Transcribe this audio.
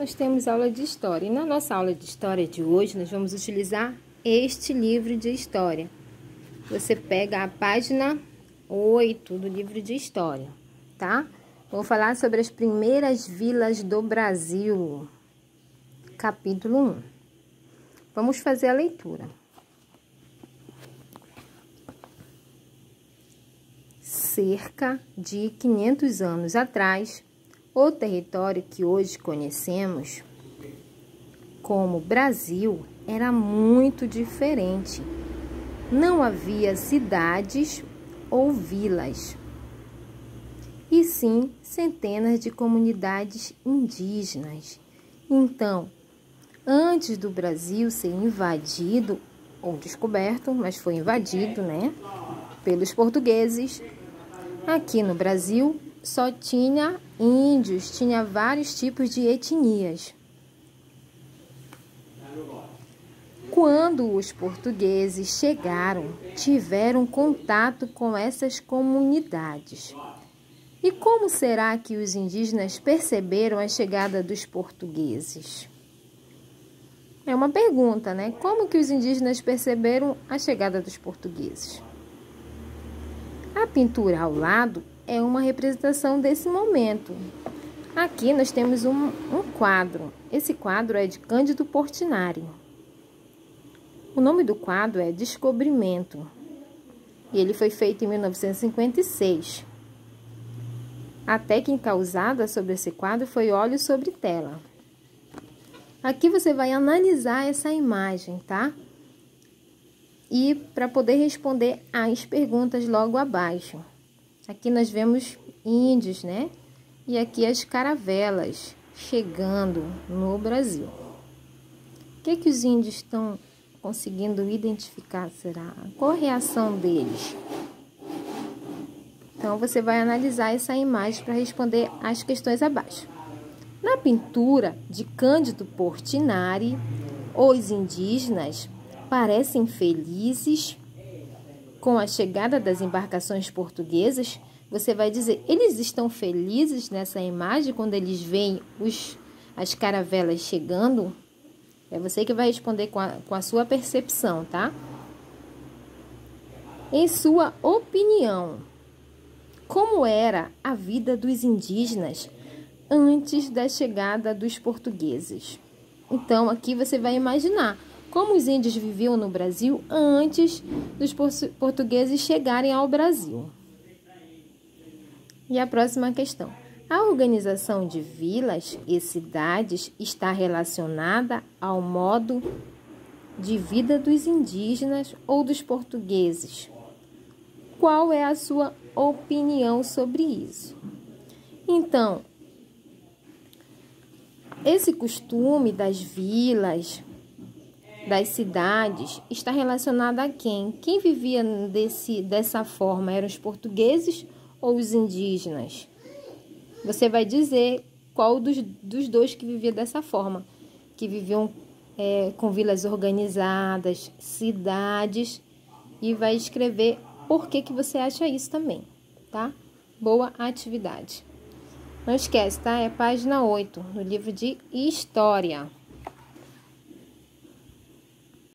nós temos aula de história. E na nossa aula de história de hoje, nós vamos utilizar este livro de história. Você pega a página 8 do livro de história, tá? Vou falar sobre as primeiras vilas do Brasil, capítulo 1. Vamos fazer a leitura. Cerca de 500 anos atrás, o território que hoje conhecemos como Brasil era muito diferente. Não havia cidades ou vilas, e sim centenas de comunidades indígenas. Então, antes do Brasil ser invadido ou descoberto, mas foi invadido, pelos portugueses, aqui no Brasil só tinha índios, tinha vários tipos de etnias. Quando os portugueses chegaram, tiveram contato com essas comunidades. E como será que os indígenas perceberam a chegada dos portugueses? É uma pergunta, né? Como que os indígenas perceberam a chegada dos portugueses? A pintura ao lado é uma representação desse momento. Aqui nós temos um quadro. Esse quadro é de Cândido Portinari. O nome do quadro é Descobrimento. E ele foi feito em 1956. A técnica usada sobre esse quadro foi óleo sobre tela. Aqui você vai analisar essa imagem, tá? E para poder responder as perguntas logo abaixo. Aqui nós vemos índios, E aqui as caravelas chegando no Brasil. O que os índios estão conseguindo identificar, será? Qual a reação deles? Então, você vai analisar essa imagem para responder as questões abaixo. Na pintura de Cândido Portinari, os indígenas parecem felizes com a chegada das embarcações portuguesas. Você vai dizer, eles estão felizes nessa imagem quando eles veem as caravelas chegando? É você que vai responder com a sua percepção, tá? Em sua opinião, como era a vida dos indígenas antes da chegada dos portugueses? Então, aqui você vai imaginar como os índios viviam no Brasil antes dos portugueses chegarem ao Brasil. E a próxima questão. A organização de vilas e cidades está relacionada ao modo de vida dos indígenas ou dos portugueses? Qual é a sua opinião sobre isso? Então, esse costume das vilas, das cidades, está relacionado a quem? Quem vivia dessa forma? Eram os portugueses ou os indígenas? Você vai dizer qual dos dois que vivia dessa forma, que viviam com vilas organizadas, cidades, e vai escrever por que você acha isso também, tá? Boa atividade. Não esquece, tá? É página 8, no livro de História.